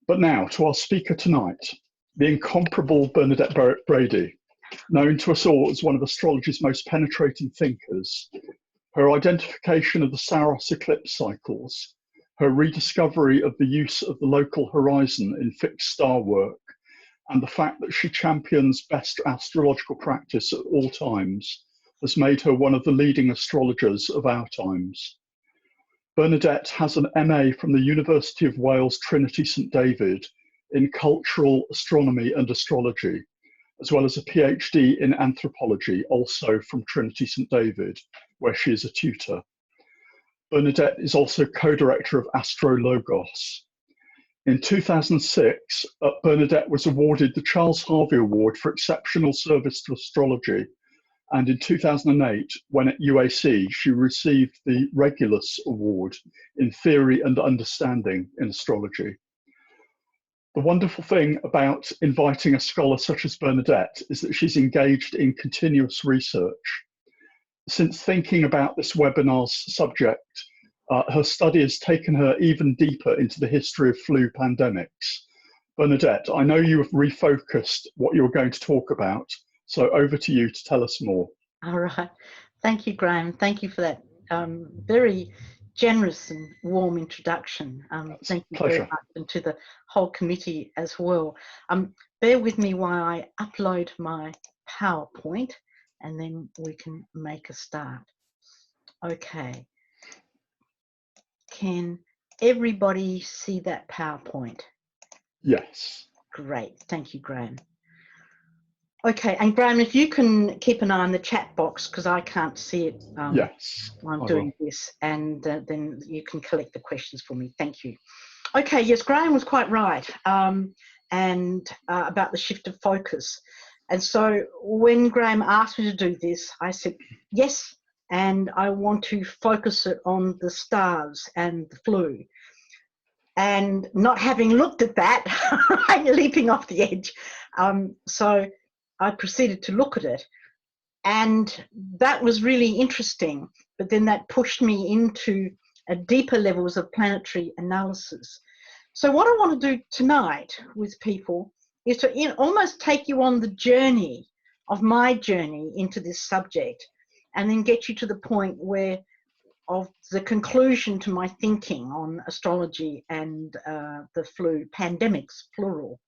But now to our speaker tonight, the incomparable Bernadette Brady, known to us all as one of astrology's most penetrating thinkers. Her identification of the Saros eclipse cycles, her rediscovery of the use of the local horizon in fixed star work, and the fact that she champions best astrological practice at all times has made her one of the leading astrologers of our times. Bernadette has an MA from the University of Wales Trinity St David in cultural astronomy and astrology, as well as a PhD in anthropology, also from Trinity St David, where she is a tutor. Bernadette is also co-director of Astrologos. In 2006, Bernadette was awarded the Charles Harvey Award for exceptional service to astrology. And in 2008, when at UAC, she received the Regulus Award in Theory and Understanding in Astrology. The wonderful thing about inviting a scholar such as Bernadette is that she's engaged in continuous research. Since thinking about this webinar's subject, her study has taken her even deeper into the history of flu pandemics. Bernadette, I know you have refocused what you were going to talk about, so over to you to tell us more. All right. Thank you, Graham. Thank you for that very generous and warm introduction. Thank you very much, and to the whole committee as well. Bear with me while I upload my PowerPoint, and then we can make a start. Okay. Can everybody see that PowerPoint? Yes. Great. Thank you, Graham. Okay, and Graham, if you can keep an eye on the chat box, because I can't see it yes, while I'm doing this, and then you can collect the questions for me. Thank you. Okay, yes, Graham was quite right, and about the shift of focus. And so when Graham asked me to do this, I said, yes, and I want to focus it on the stars and the flu. And not having looked at that, right, leaping off the edge. So I proceeded to look at it, and that was really interesting. But then that pushed me into deeper levels of planetary analysis. So what I want to do tonight with people is to almost take you on the journey of my journey into this subject, and then get you to the point where of the conclusion to my thinking on astrology and the flu pandemics, plural.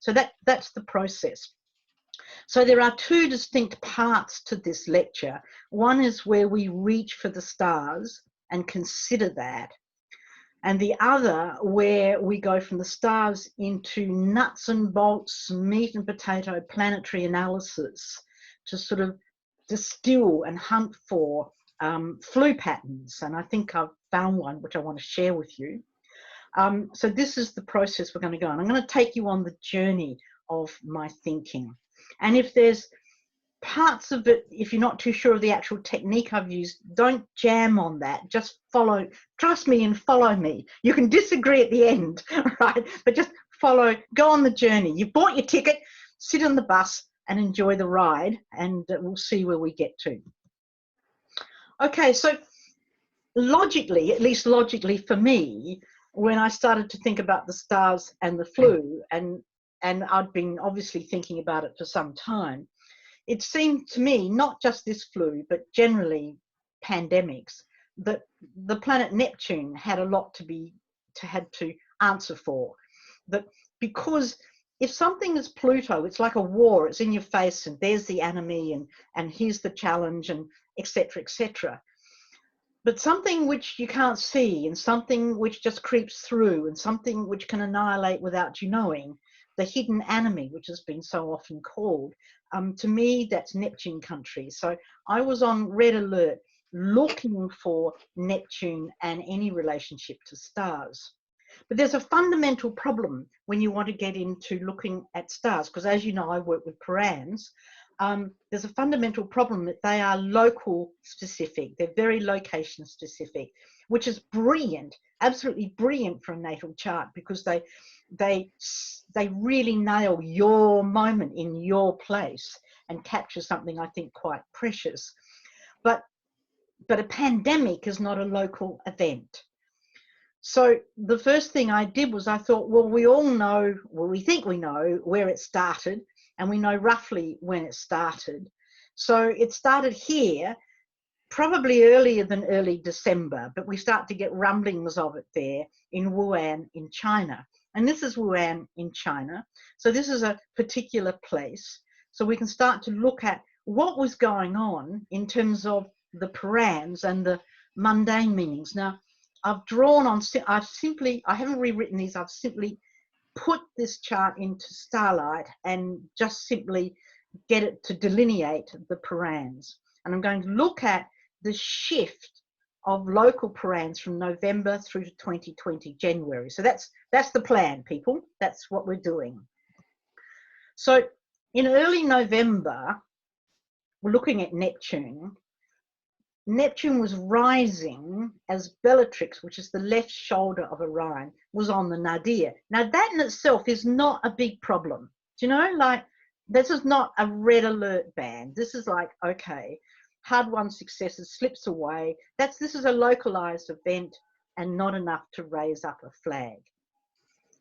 So that's the process. So there are two distinct parts to this lecture. One is where we reach for the stars and consider that. And the other where we go from the stars into nuts and bolts, meat and potato planetary analysis to sort of distill and hunt for flu patterns. And I think I've found one which I want to share with you. So this is the process we're going to go on. I'm going to take you on the journey of my thinking. And if there's parts of it, if you're not too sure of the actual technique I've used, don't jam on that. Just follow, trust me and follow me. You can disagree at the end, right? But just follow, go on the journey. You've bought your ticket, sit on the bus and enjoy the ride, and we'll see where we get to. Okay, so logically, at least logically for me, when I started to think about the stars and the flu, and I'd been obviously thinking about it for some time, it seemed to me, not just this flu, but generally pandemics, that the planet Neptune had a lot to answer for. That because if something is Pluto, it's like a war, it's in your face, and there's the enemy, and here's the challenge, and etc., etc. But something which you can't see, and something which just creeps through, and something which can annihilate without you knowing, the hidden enemy, which has been so often called, to me, that's Neptune country. So I was on red alert, looking for Neptune and any relationship to stars. But there's a fundamental problem when you want to get into looking at stars, because as you know, I work with Purans. There's a fundamental problem that they are local specific. They're very location specific, which is brilliant, absolutely brilliant for a natal chart, because they really nail your moment in your place and capture something I think quite precious. But a pandemic is not a local event. So the first thing I did was I thought, well, we all know, well, we think we know where it started, and we know roughly when it started. So it started here, probably earlier than early December, but we start to get rumblings of it there in Wuhan in China. And this is Wuhan in China. So this is a particular place. So we can start to look at what was going on in terms of the Purans and the mundane meanings. Now, I've drawn on, I haven't rewritten these, I've simply put this chart into Starlight and just simply get it to delineate the Purans. And I'm going to look at the shift of local Purans from November through to 2020 January. So that's the plan, people. That's what we're doing. So in early November, we're looking at Neptune. Neptune was rising as Bellatrix, which is the left shoulder of Orion, was on the nadir. Now that in itself is not a big problem. Do you know, like, this is not a red alert band. This is like, okay, hard-won successes, slips away. This is a localized event and not enough to raise up a flag.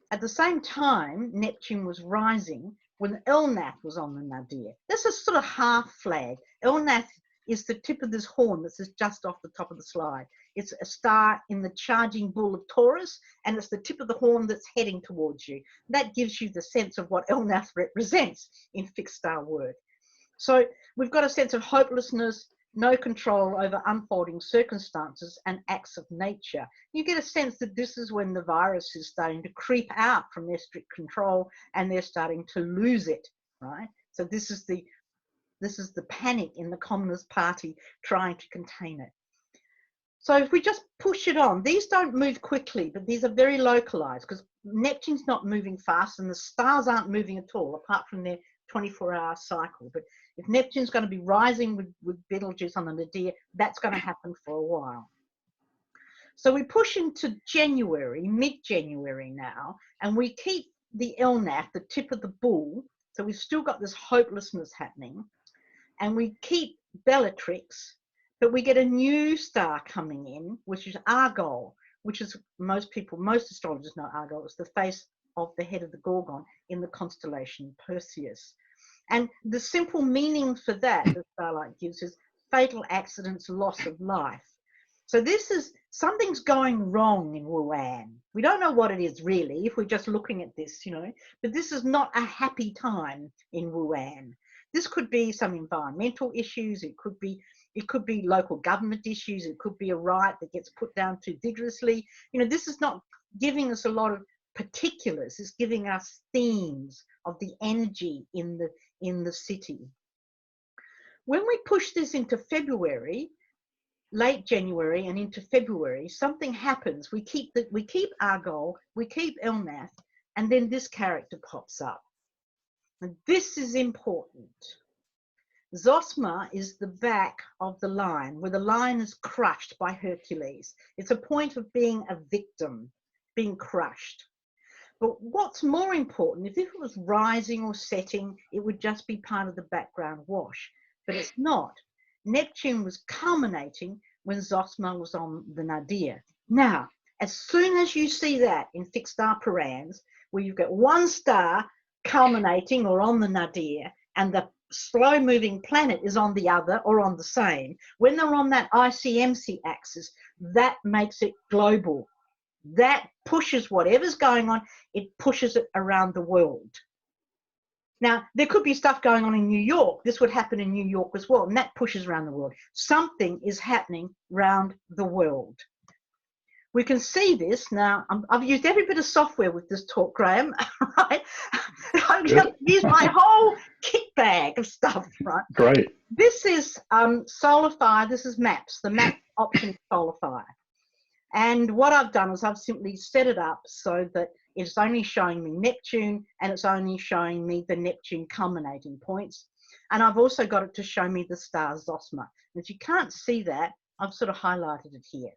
At the same time, Neptune was rising when Elnath was on the nadir. This is sort of half flag. Elnath is the tip of this horn that is just off the top of the slide. It's a star in the charging bull of Taurus, and it's the tip of the horn that's heading towards you. That gives you the sense of what Elnath represents in fixed star work. So we've got a sense of hopelessness, no control over unfolding circumstances and acts of nature. You get a sense that this is when the virus is starting to creep out from their strict control and they're starting to lose it, right? So this is the panic in the Communist Party trying to contain it. So if we just push it on, these don't move quickly, but these are very localized because Neptune's not moving fast and the stars aren't moving at all, apart from their 24-hour cycle. But if Neptune's going to be rising with Betelgeuse on the nadir, that's going to happen for a while. So we push into January, mid-January now, and we keep the Elnath, the tip of the bull. So we've still got this hopelessness happening. And we keep Bellatrix, but we get a new star coming in, which is Argol, which is most astrologers know Argol is the face of the head of the Gorgon in the constellation Perseus. And the simple meaning for that Starlight gives is fatal accidents, loss of life. So this is, something's going wrong in Wuhan. We don't know what it is really if we're just looking at this, you know, but this is not a happy time in Wuhan. This could be some environmental issues. It could be local government issues. It could be a riot that gets put down too vigorously. You know, this is not giving us a lot of particulars. It's giving us themes of the energy in the city. When we push this into February, late January and into February, something happens. We keep Argol, we keep Elnath, and then this character pops up. And this is important. Zosma is the back of the line, where the line is crushed by Hercules. It's a point of being a victim, being crushed. But what's more important, if it was rising or setting, it would just be part of the background wash. But it's not. Neptune was culminating when Zosma was on the nadir. Now, as soon as you see that in fixed star Purans, where you've got one star culminating or on the nadir, and the slow moving planet is on the other or on the same, when they're on that ICMC axis, that makes it global. That pushes whatever's going on, it pushes it around the world. Now, there could be stuff going on in New York. This would happen in New York as well, and that pushes around the world. Something is happening around the world. We can see this now. I've used every bit of software with this talk, Graham, right? I've just used my whole kit bag of stuff, right? Great. This is Solarfire. This is Maps, the Map option Solarfire. And what I've done is I've simply set it up so that it's only showing me Neptune and it's only showing me the Neptune culminating points. And I've also got it to show me the star Zosma. And if you can't see that, I've sort of highlighted it here.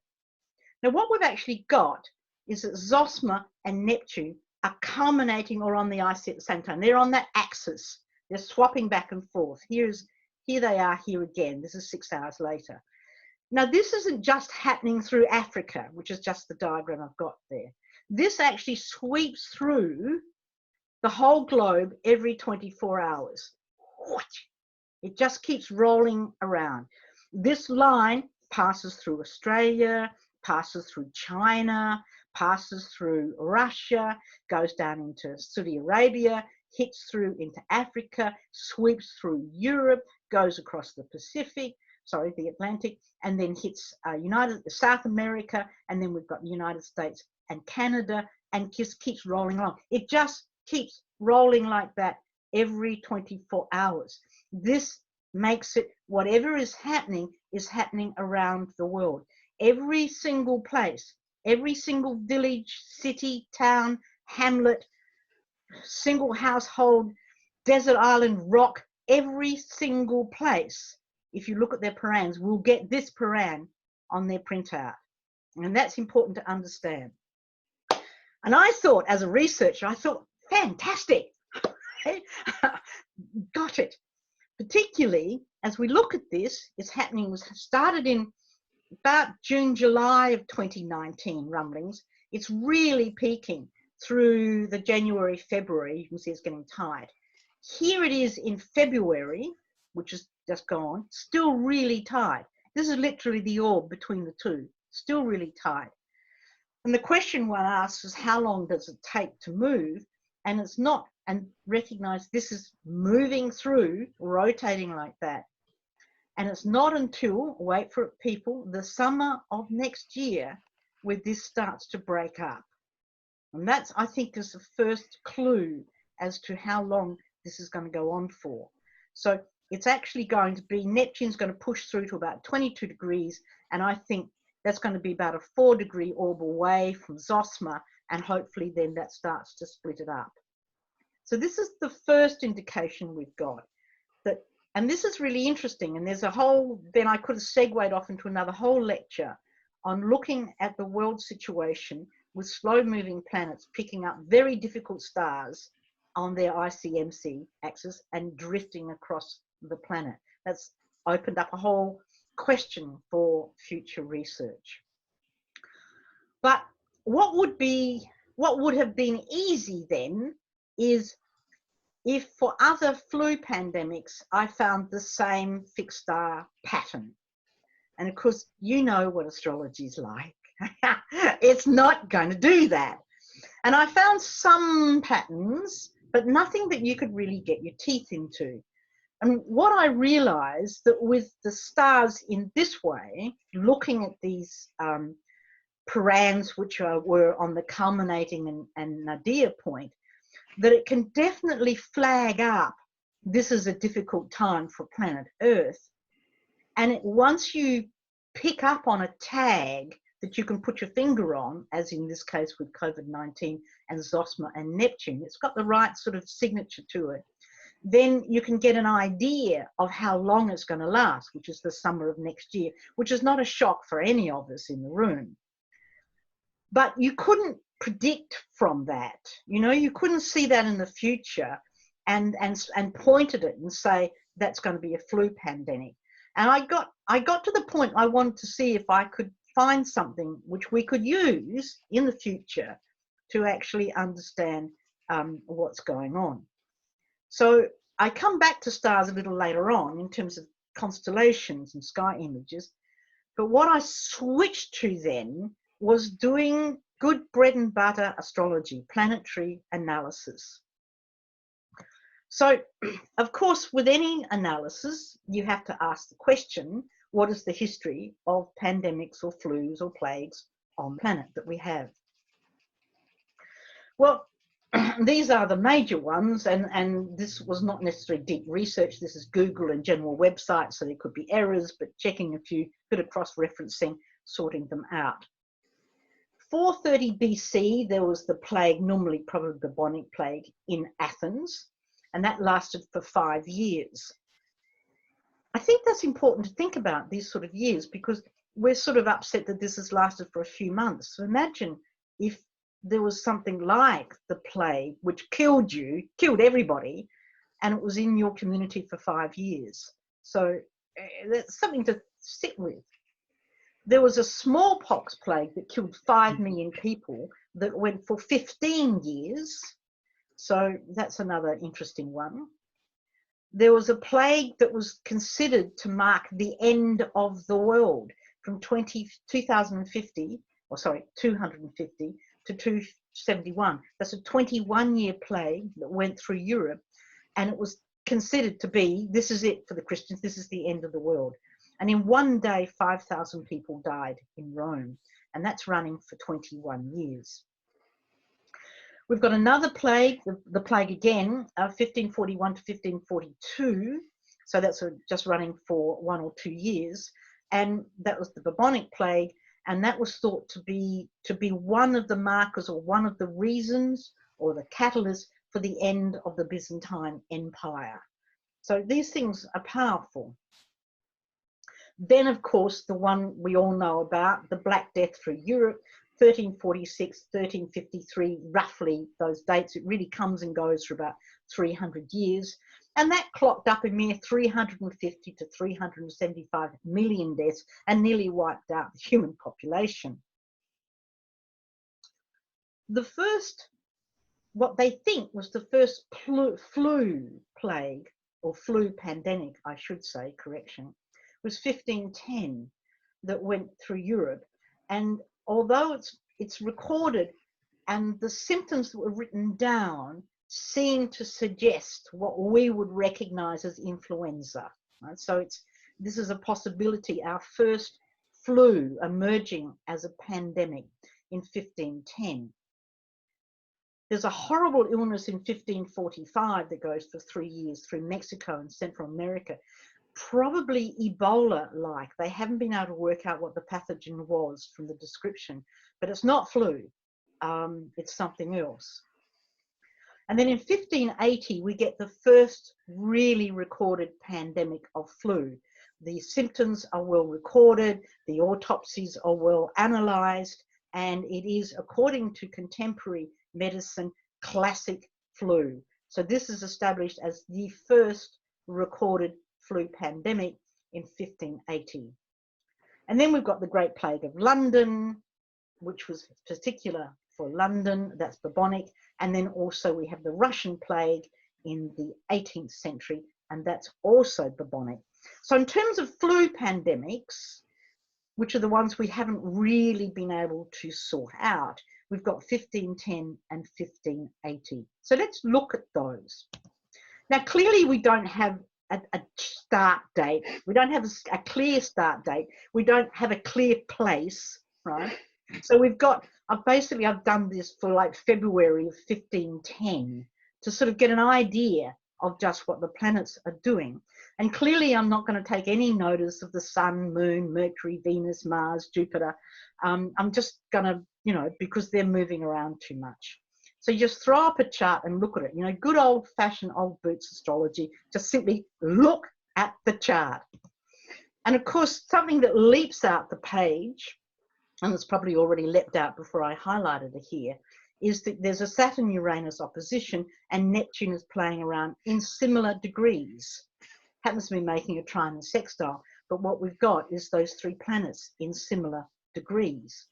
Now, what we've actually got is that Zosma and Neptune are culminating or on the ice at the same time. They're on that axis. They're swapping back and forth. Here they are here again. This is 6 hours later. Now, this isn't just happening through Africa, which is just the diagram I've got there. This actually sweeps through the whole globe every 24 hours. It just keeps rolling around. This line passes through Australia, passes through China, passes through Russia, goes down into Saudi Arabia, hits through into Africa, sweeps through Europe, goes across the the Atlantic, and then hits South America, and then we've got the United States and Canada, and just keeps rolling along. It just keeps rolling like that every 24 hours. This makes it, whatever is happening around the world. Every single place, every single village, city, town, hamlet, single household, desert island, rock, every single place, if you look at their Purans, will get this Puran on their printout. And that's important to understand. And I thought, as a researcher, fantastic. Got it. Particularly as we look at this, started in about June, July of 2019 rumblings. It's really peaking through the January, February. You can see it's getting tight. Here it is in February, which is just gone, still really tight. This is literally the orb between the two, still really tight. And the question one asks is, how long does it take to move? And it's not, and recognize this is moving through, rotating like that. And it's not until, wait for it people, the summer of next year where this starts to break up. And that's, I think, is the first clue as to how long this is going to go on for. So it's actually going to be, Neptune's going to push through to about 22 degrees. And I think that's going to be about a 4-degree orb away from Zosma. And hopefully then that starts to split it up. So this is the first indication we've got. And this is really interesting. And there's a whole, then I could have segued off into another whole lecture on looking at the world situation with slow moving planets picking up very difficult stars on their ICMC axis and drifting across the planet. That's opened up a whole question for future research. But what would have been easy then is if for other flu pandemics, I found the same fixed star pattern. And of course, you know what astrology is like. It's not going to do that. And I found some patterns, but nothing that you could really get your teeth into. And what I realized that with the stars in this way, looking at these Purans, which were on the culminating and nadir point, that it can definitely flag up, this is a difficult time for planet Earth. And once you pick up on a tag that you can put your finger on, as in this case with COVID-19 and Zosma and Neptune, it's got the right sort of signature to it, then you can get an idea of how long it's going to last, which is the summer of next year, which is not a shock for any of us in the room. But you couldn't predict from that, you couldn't see that in the future and point at it and say that's going to be a flu pandemic. And I got to the point I wanted to see if I could find something which we could use in the future to actually understand what's going on. So I come back to stars a little later on in terms of constellations and sky images, but what I switched to then was doing good bread and butter astrology, planetary analysis. So, of course, with any analysis, you have to ask the question, what is the history of pandemics or flus or plagues on the planet that we have? Well, these are the major ones, and this was not necessarily deep research. This is Google and general websites, so there could be errors, but checking a few, bit of cross-referencing, sorting them out. 430 BC, there was the plague, normally probably the bubonic plague, in Athens, and that lasted for 5 years. I think that's important to think about these sort of years because we're sort of upset that this has lasted for a few months. So imagine if there was something like the plague, which killed everybody, and it was in your community for 5 years. So that's something to sit with. There was a smallpox plague that killed 5 million people that went for 15 years. So that's another interesting one. There was a plague that was considered to mark the end of the world from 250 to 271. That's a 21-year plague that went through Europe, and it was considered to be, this is it for the Christians, this is the end of the world. And in one day, 5,000 people died in Rome, and that's running for 21 years. We've got another plague, the plague again, 1541 to 1542. So that's just running for 1 or 2 years. And that was the bubonic plague. And that was thought to be one of the markers or one of the reasons or the catalyst for the end of the Byzantine Empire. So these things are powerful. Then, of course, the one we all know about, the Black Death through Europe, 1346, 1353, roughly those dates. It really comes and goes for about 300 years. And that clocked up a mere 350 to 375 million deaths and nearly wiped out the human population. The first, what they think was the first flu plague, or flu pandemic, I should say, correction, was 1510 that went through Europe. And although it's recorded and the symptoms that were written down seem to suggest what we would recognize as influenza, right? So this is a possibility, our first flu emerging as a pandemic in 1510. There's a horrible illness in 1545 that goes for 3 years through Mexico and Central America, probably Ebola-like. They haven't been able to work out what the pathogen was from the description, but it's not flu, it's something else. And then in 1580, we get the first really recorded pandemic of flu. The symptoms are well recorded, the autopsies are well analysed, and it is, according to contemporary medicine, classic flu. So this is established as the first recorded flu pandemic in 1580. And then we've got the Great Plague of London, which was particular for London, that's bubonic. And then also we have the Russian plague in the 18th century, and that's also bubonic. So in terms of flu pandemics, which are the ones we haven't really been able to sort out, we've got 1510 and 1580. So let's look at those. Now, clearly we don't have a start date. We don't have a clear start date. We don't have a clear place, right? So we've got, I've done this for like February of 1510 to sort of get an idea of just what the planets are doing. And clearly I'm not going to take any notice of the Sun, Moon, Mercury, Venus, Mars, Jupiter. I'm just going to, because they're moving around too much. So you just throw up a chart and look at it. Good old-fashioned old boots astrology, just simply look at the chart. And of course, something that leaps out the page, and it's probably already leapt out before I highlighted it here, is that there's a Saturn-Uranus opposition and Neptune is playing around in similar degrees. Happens to be making a trine and sextile, but what we've got is those 3 planets in similar degrees.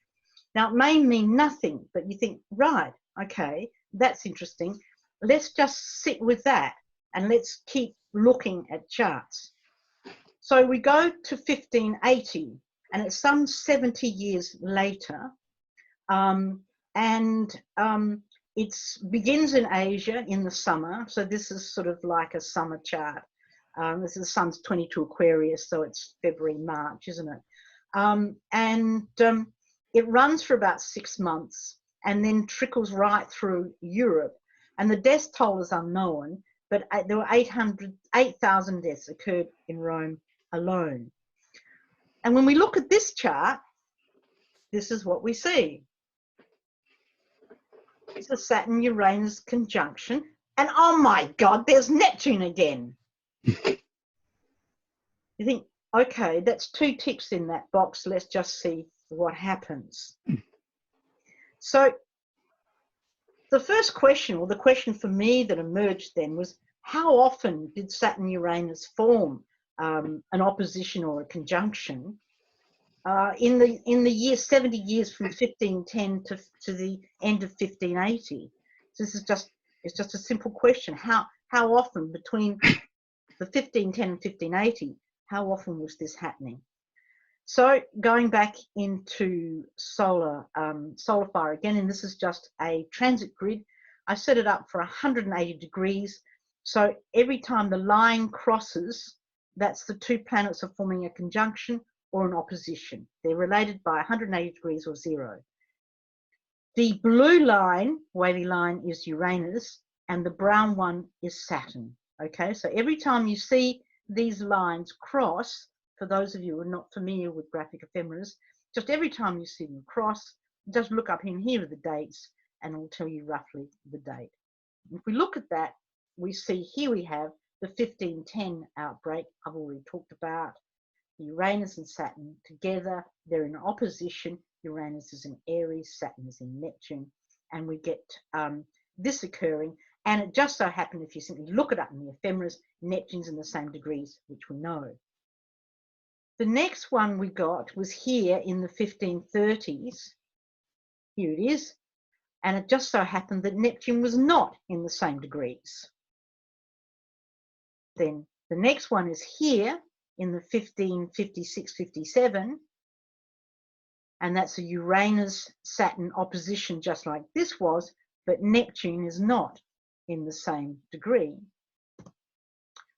Now, it may mean nothing, but you think, right, okay, that's interesting. Let's just sit with that and let's keep looking at charts. So we go to 1580, and it's some 70 years later, it begins in Asia in the summer. So this is sort of like a summer chart. This is the sun's 22 Aquarius, so it's February, March, isn't it? It runs for about 6 months and then trickles right through Europe. And the death toll is unknown, but there were 8,000 deaths occurred in Rome alone. And when we look at this chart, this is what we see. It's a Saturn-Uranus conjunction. And oh my God, there's Neptune again. You think, okay, that's 2 ticks in that box. Let's just see what happens. So the first question, or the question for me that emerged then, was how often did Saturn-Uranus form an opposition or a conjunction? in the year 70 years from 1510 to the end of 1580. So this is it's just a simple question. How often between the 1510 and 1580, how often was this happening? So going back into solar fire again, and this is just a transit grid. I set it up for 180 degrees. So every time the line crosses, that's the two planets are forming a conjunction or an opposition. They're related by 180 degrees or 0. The blue line, wavy line, is Uranus, and the brown one is Saturn. Okay, so every time you see these lines cross, for those of you who are not familiar with graphic ephemeris, just every time you see them cross, just look up in here with the dates and it'll tell you roughly the date. If we look at that, we see here we have the 1510 outbreak I've already talked about. Uranus and Saturn together, they're in opposition. Uranus is in Aries, Saturn is in Neptune, and we get this occurring. And it just so happened, if you simply look it up in the ephemeris, Neptune's in the same degrees, which we know. The next one we got was here in the 1530s. Here it is. And it just so happened that Neptune was not in the same degrees. Then the next one is here in the 1556-57. And that's a Uranus-Saturn opposition, just like this was, but Neptune is not in the same degree.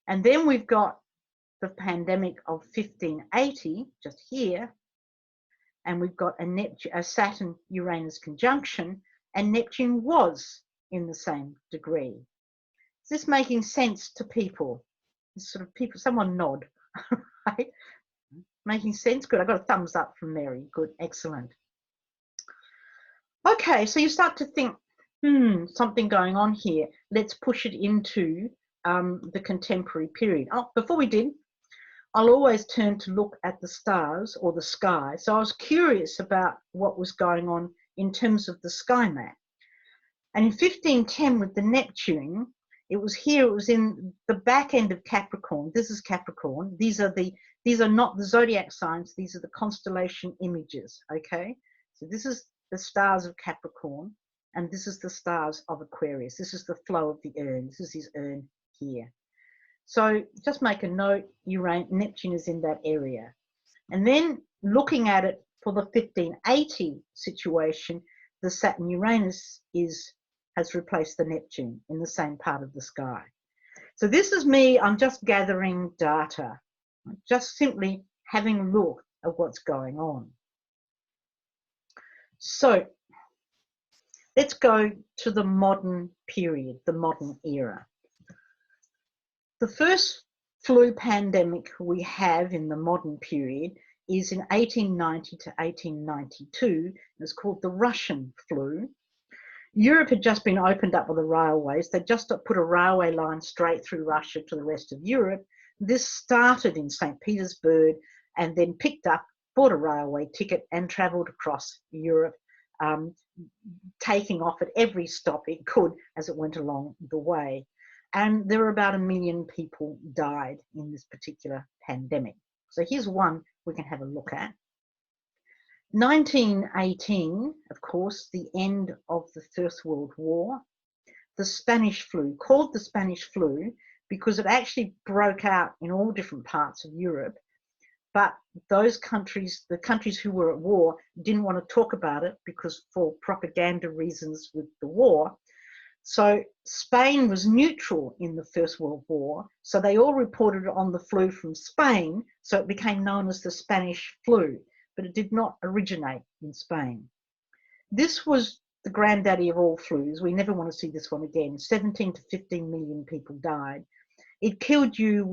And then we've got the pandemic of 1580, just here, and we've got a Saturn-Uranus conjunction, and Neptune was in the same degree. Is this making sense to people? Sort of people, someone nod, right? Making sense? Good. I got a thumbs up from Mary. Good. Excellent. Okay, so you start to think, something going on here. Let's push it into the contemporary period. Oh, before we did, I'll always turn to look at the stars or the sky. So I was curious about what was going on in terms of the sky map. And in 1510 with the Neptune, it was in the back end of Capricorn. This is Capricorn. These are not the zodiac signs. These are the constellation images, okay? So this is the stars of Capricorn, and this is the stars of Aquarius. This is the flow of the urn. This is his urn here. So just make a note, Neptune is in that area. And then looking at it for the 1580 situation, the Saturn-Uranus has replaced the Neptune in the same part of the sky. So this is me, I'm just gathering data, just simply having a look at what's going on. So let's go to the modern period, the modern era. The first flu pandemic we have in the modern period is in 1890 to 1892. It's called the Russian flu. Europe had just been opened up with the railways. They just put a railway line straight through Russia to the rest of Europe. This started in St. Petersburg and then picked up, bought a railway ticket and travelled across Europe, taking off at every stop it could as it went along the way. And there were about 1 million people died in this particular pandemic. So here's one we can have a look at. 1918, of course, the end of the First World War. The Spanish flu, called the Spanish flu because it actually broke out in all different parts of Europe. But those countries, the countries who were at war, didn't want to talk about it because for propaganda reasons with the war. So Spain was neutral in the First World War. So they all reported on the flu from Spain. So it became known as the Spanish flu, but it did not originate in Spain. This was the granddaddy of all flus. We never want to see this one again. 17 to 15 million people died. It killed you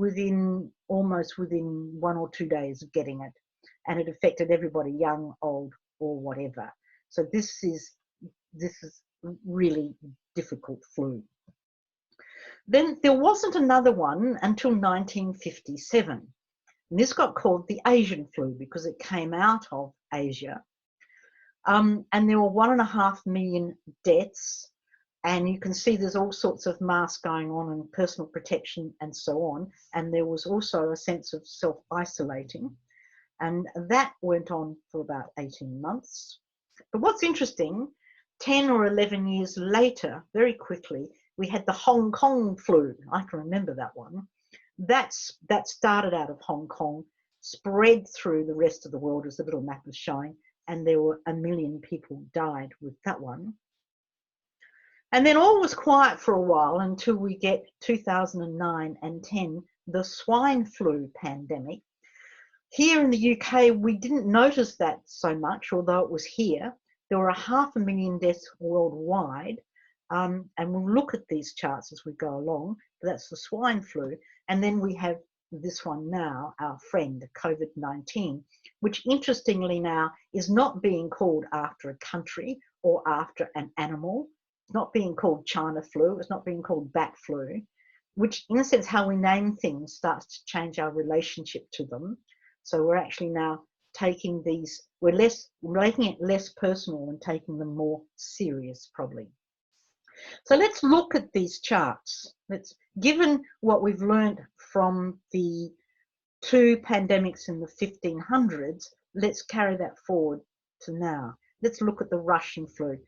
almost within 1 or 2 days of getting it. And it affected everybody, young, old, or whatever. So this is really difficult flu. Then there wasn't another one until 1957. And this got called the Asian flu because it came out of Asia. And there were 1.5 million deaths. And you can see there's all sorts of masks going on and personal protection and so on. And there was also a sense of self-isolating. And that went on for about 18 months. But what's interesting, 10 or 11 years later, very quickly, we had the Hong Kong flu. I can remember that one. That started out of Hong Kong, spread through the rest of the world, as the little map is showing, and there were 1 million people died with that one. And then all was quiet for a while until we get 2009 and 10, the swine flu pandemic. Here in the UK, we didn't notice that so much, although it was here. There were 500,000 deaths worldwide. And we'll look at these charts as we go along. That's the swine flu. And then we have this one now, our friend, COVID-19, which interestingly now is not being called after a country or after an animal. It's not being called China flu. It's not being called bat flu, which in a sense, how we name things starts to change our relationship to them. So we're actually now taking these, we're making it less personal and taking them more serious, probably. So let's look at these charts. Given what we've learned from the 2 pandemics in the 1500s, let's carry that forward to now. Let's look at the Russian flu.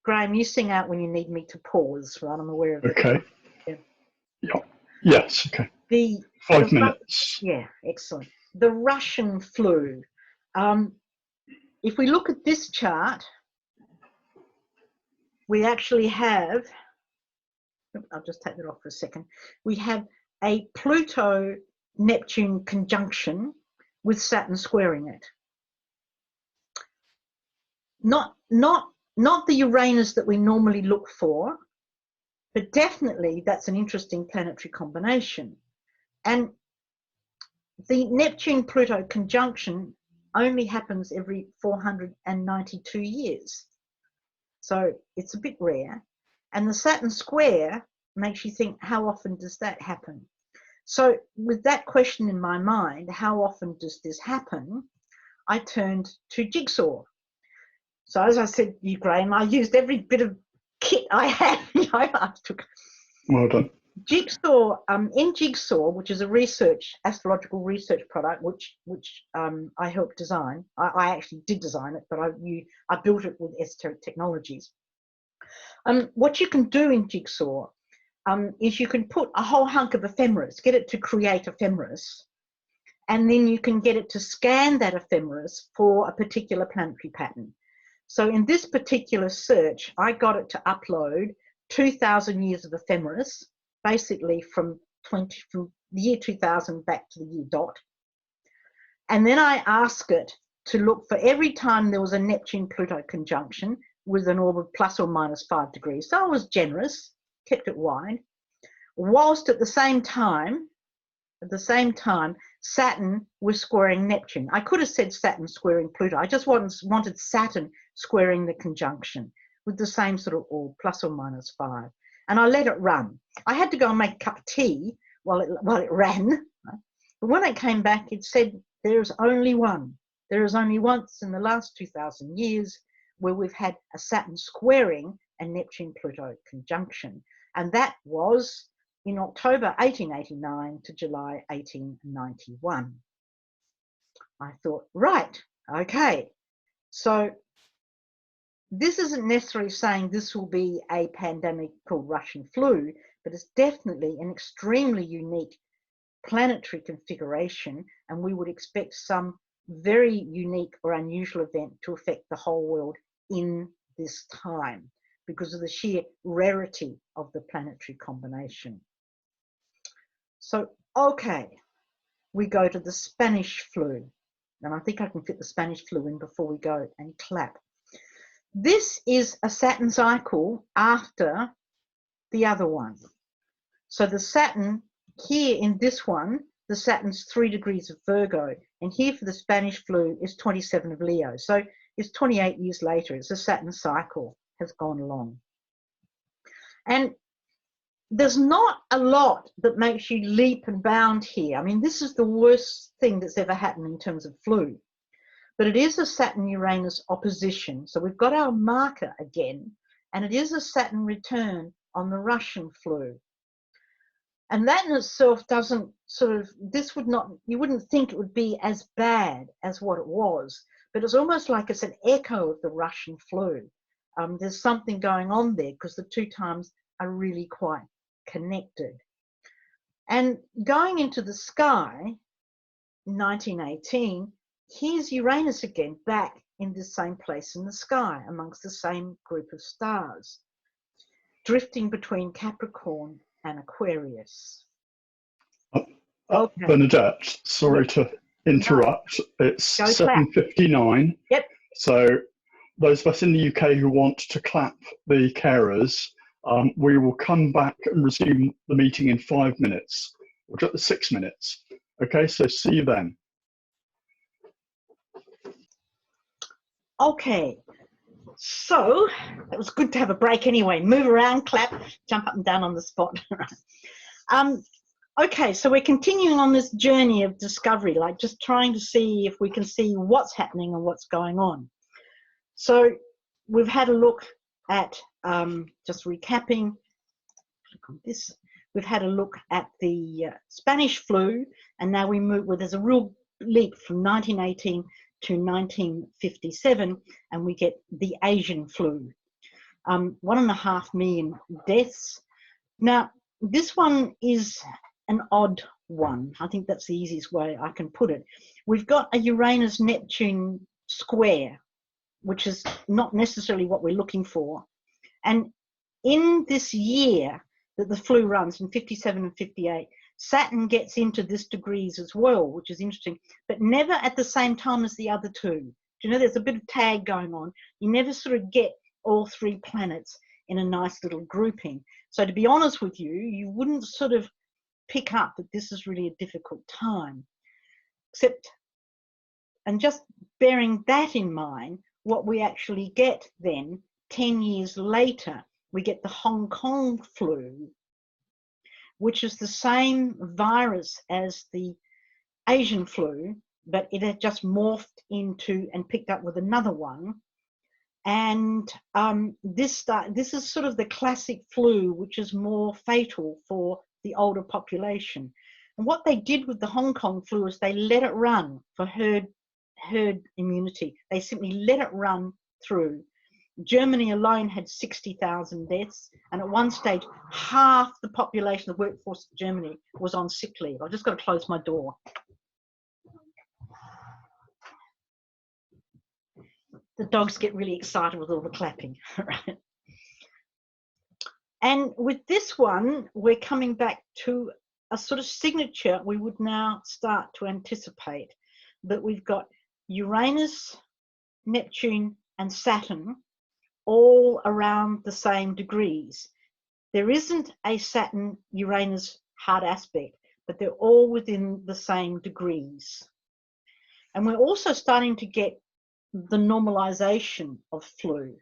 Graham, you sing out when you need me to pause, right? I'm aware of that. Okay. Yeah. Yes, okay. 5 minutes. Yeah, excellent. The Russian flu. If we look at this chart, we actually have, I'll just take that off for a second. We have a Pluto-Neptune conjunction with Saturn squaring it. Not the Uranus that we normally look for, but definitely that's an interesting planetary combination. And the Neptune-Pluto conjunction only happens every 492 years. So it's a bit rare. And the Saturn square makes you think, how often does that happen? So with that question in my mind, how often does this happen? I turned to Jigsaw. So as I said to you, Graham, I used every bit of kit I had. I took Well done. Jigsaw, in Jigsaw, which is a astrological research product, which I helped design. I actually did design it, but I built it with Esoteric Technologies. What you can do in Jigsaw is you can put a whole hunk of ephemeris, get it to create ephemeris, and then you can get it to scan that ephemeris for a particular planetary pattern. So in this particular search, I got it to upload 2,000 years of ephemeris, basically from the year 2000 back to the year dot. And then I asked it to look for every time there was a Neptune-Pluto conjunction with an orb of plus or minus 5 degrees. So I was generous, kept it wide, whilst at the same time, Saturn was squaring Neptune. I could have said Saturn squaring Pluto. I just wanted Saturn squaring the conjunction with the same sort of orb, plus or minus 5. And I let it run. I had to go and make a cup of tea while it ran. But when it came back, it said there's only one. There is only once in the last 2,000 years where we've had a Saturn squaring a Neptune-Pluto conjunction. And that was in October 1889 to July 1891. I thought, right, okay. So this isn't necessarily saying this will be a pandemic called Russian flu, but it's definitely an extremely unique planetary configuration, and we would expect some very unique or unusual event to affect the whole world in this time because of the sheer rarity of the planetary combination. So, okay, we go to the Spanish flu, and I think I can fit the Spanish flu in before we go and clap. This is a Saturn cycle after the other one. So the Saturn here in this one, the Saturn's 3 degrees of Virgo, and here for the Spanish flu is 27 of Leo. So it's 28 years later. It's a Saturn cycle has gone along. And there's not a lot that makes you leap and bound here. I mean, this is the worst thing that's ever happened in terms of flu. But it is a Saturn-Uranus opposition. So we've got our marker again, and it is a Saturn return on the Russian flu. And that in itself doesn't sort of, this would not, you wouldn't think it would be as bad as what it was, but it's almost like it's an echo of the Russian flu. There's something going on there because the two times are really quite connected. And going into the sky, 1918, here's Uranus again, back in the same place in the sky, amongst the same group of stars, drifting between Capricorn and Aquarius. Okay. Bernadette, sorry to interrupt. No. It's 7:59. Yep. So those of us in the UK who want to clap the carers, we will come back and resume the meeting in 5 minutes, or just 6 minutes. Okay, so see you then. Okay, so it was good to have a break anyway. Move around, clap, jump up and down on the spot. Okay, so we're continuing on this journey of discovery, like just trying to see if we can see what's happening and what's going on. So we've had a look at, just recapping, click on this. We've had a look at the Spanish flu, and now we move, well, there's a real leap from 1918 to 1957, and we get the Asian flu. 1.5 million deaths. Now, this one is an odd one. I think that's the easiest way I can put it. We've got a Uranus-Neptune square, which is not necessarily what we're looking for. And in this year that the flu runs, in 57 and 58, Saturn gets into this degrees as well, which is interesting, but never at the same time as the other two. Do you know, there's a bit of tag going on. You never sort of get all three planets in a nice little grouping. So to be honest with you, you wouldn't sort of pick up that this is really a difficult time. Except, and just bearing that in mind, what we actually get then, 10 years later, we get the Hong Kong flu, which is the same virus as the Asian flu, but it had just morphed into and picked up with another one. And this is sort of the classic flu, which is more fatal for the older population. And what they did with the Hong Kong flu is they let it run for herd immunity. They simply let it run through. Germany alone had 60,000 deaths, and at one stage, half the population, the workforce of Germany, was on sick leave. I've just got to close my door. The dogs get really excited with all the clapping, right? And with this one, we're coming back to a sort of signature we would now start to anticipate, that we've got Uranus, Neptune, and Saturn all around the same degrees. There isn't a Saturn-Uranus hard aspect, but they're all within the same degrees. And we're also starting to get the normalization of flu.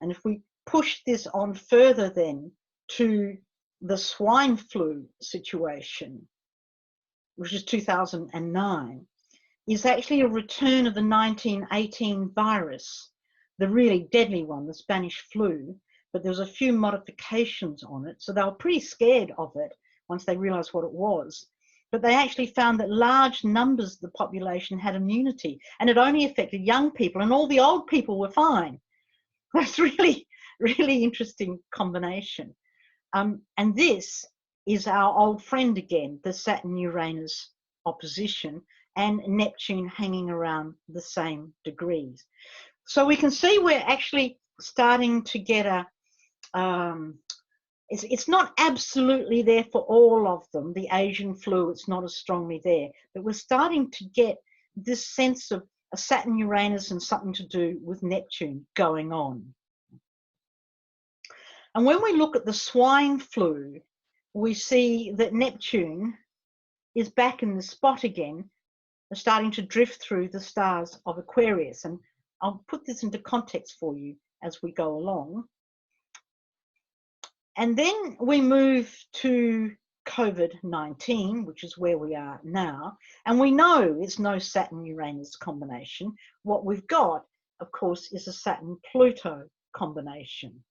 And if we push this on further then to the swine flu situation, which is 2009, is actually a return of the 1918 virus, the really deadly one, the Spanish flu, but there was a few modifications on it. So they were pretty scared of it once they realized what it was. But they actually found that large numbers of the population had immunity, and it only affected young people, and all the old people were fine. That's really, really interesting combination. And this is our old friend again, the Saturn-Uranus opposition, and Neptune hanging around the same degrees. So we can see we're actually starting to get a, it's not absolutely there for all of them. The Asian flu, it's not as strongly there, but we're starting to get this sense of a Saturn-Uranus and something to do with Neptune going on. And when we look at the swine flu, we see that Neptune is back in the spot again, starting to drift through the stars of Aquarius. And I'll put this into context for you as we go along. And then we move to COVID-19, which is where we are now. And we know it's no Saturn-Uranus combination. What we've got, of course, is a Saturn-Pluto combination.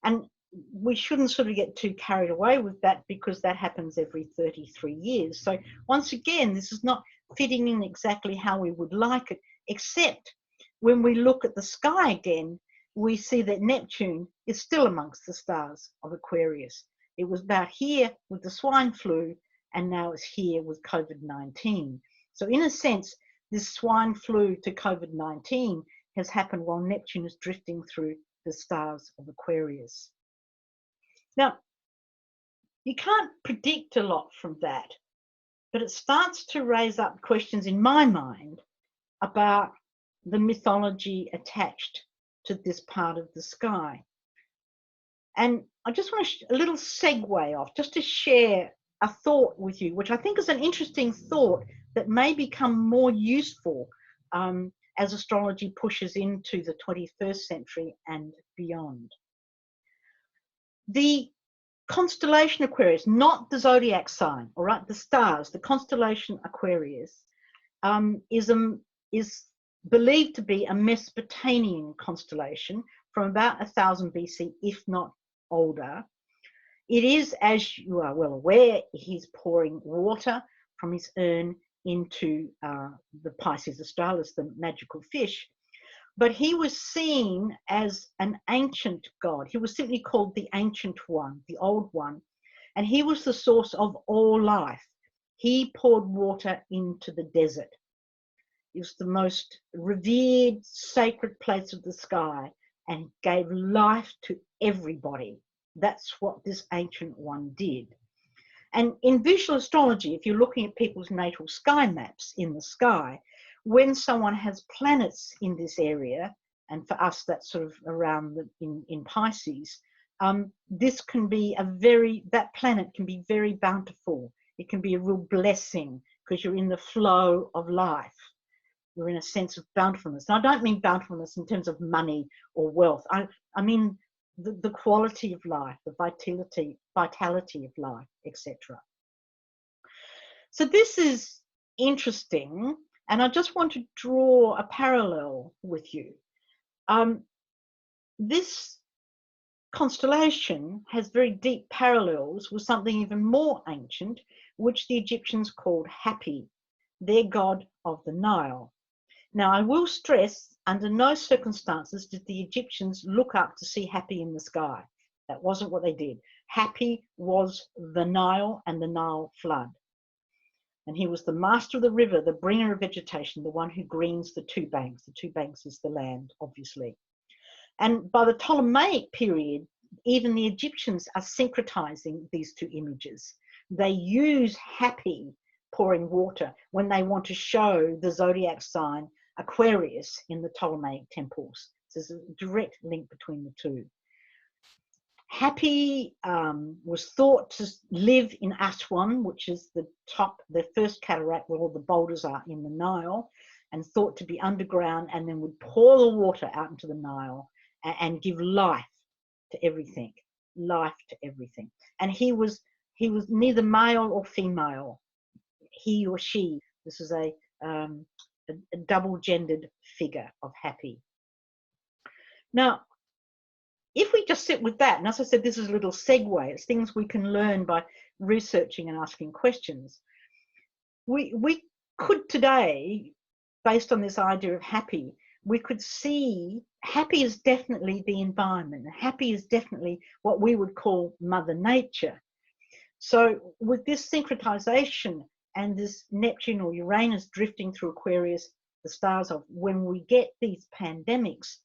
And we shouldn't sort of get too carried away with that, because that happens every 33 years. So once again, this is not fitting in exactly how we would like it, except when we look at the sky again, we see that Neptune is still amongst the stars of Aquarius. It was about here with the swine flu, and now it's here with COVID-19. So in a sense, this swine flu to COVID-19 has happened while Neptune is drifting through the stars of Aquarius. Now, you can't predict a lot from that, but it starts to raise up questions in my mind about the mythology attached to this part of the sky. And I just want a little segue off, just to share a thought with you, which I think is an interesting thought that may become more useful as astrology pushes into the 21st century and beyond. The constellation Aquarius, not the zodiac sign, all right, the stars, the constellation Aquarius is believed to be a Mesopotamian constellation from about 1000 BC, if not older. It is, as you are well aware, he's pouring water from his urn into the Pisces Australis, the magical fish. But he was seen as an ancient god. He was simply called the Ancient One, the Old One, and he was the source of all life. He poured water into the desert. It was the most revered, sacred place of the sky and gave life to everybody. That's what this Ancient One did. And in visual astrology, if you're looking at people's natal sky maps in the sky, when someone has planets in this area, and for us that's sort of around in Pisces, this can be that planet can be very bountiful. It can be a real blessing because you're in the flow of life. You're in a sense of bountifulness. And I don't mean bountifulness in terms of money or wealth. I mean the quality of life, the vitality of life, etc. So this is interesting, and I just want to draw a parallel with you. This constellation has very deep parallels with something even more ancient, which the Egyptians called Hapi, their god of the Nile. Now, I will stress, under no circumstances did the Egyptians look up to see Hapi in the sky. That wasn't what they did. Hapi was the Nile and the Nile flood. And he was the master of the river, the bringer of vegetation, the one who greens the two banks. The two banks is the land, obviously. And by the Ptolemaic period, even the Egyptians are syncretizing these two images. They use Hapi pouring water when they want to show the zodiac sign Aquarius in the Ptolemaic temples. So there's a direct link between the two. Hapi was thought to live in Aswan, which is the first cataract where all the boulders are in the Nile, and thought to be underground, and then would pour the water out into the Nile and give life to everything, And he was neither male or female, he or she. This is a double-gendered figure of Hapi. Now, if we just sit with that, and as I said, this is a little segue, it's things we can learn by researching and asking questions. We could today, based on this idea of Hapi, we could see Hapi is definitely the environment. Hapi is definitely what we would call Mother Nature. So with this syncretization and this Neptune or Uranus drifting through Aquarius, the stars of, when we get these pandemics,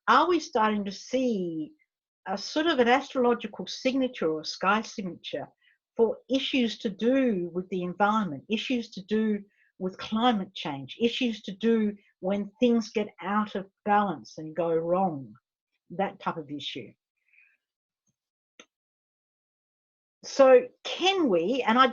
are we starting to see a sort of an astrological signature or a sky signature for issues to do with the environment, issues to do with climate change, issues to do when things get out of balance and go wrong, that type of issue? So can we, and I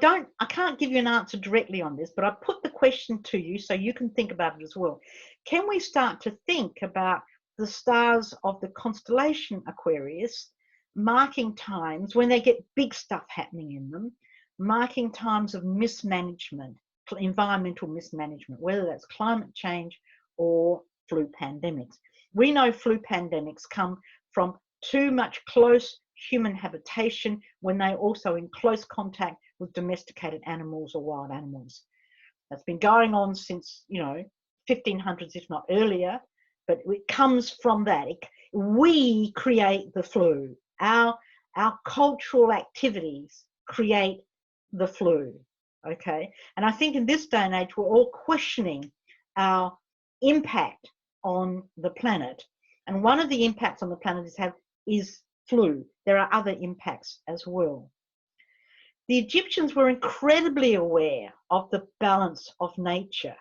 can't give you an answer directly on this, but I put the question to you so you can think about it as well. Can we start to think about the stars of the constellation Aquarius marking times when they get big stuff happening in them, marking times of mismanagement, environmental mismanagement, whether that's climate change or flu pandemics? We know flu pandemics come from too much close human habitation, when they're also in close contact with domesticated animals or wild animals. That's been going on since, 1500s, if not earlier, but it comes from that. We create the flu. Our cultural activities create the flu, okay? And I think in this day and age, we're all questioning our impact on the planet. And one of the impacts on the planet is flu. There are other impacts as well. The Egyptians were incredibly aware of the balance of nature.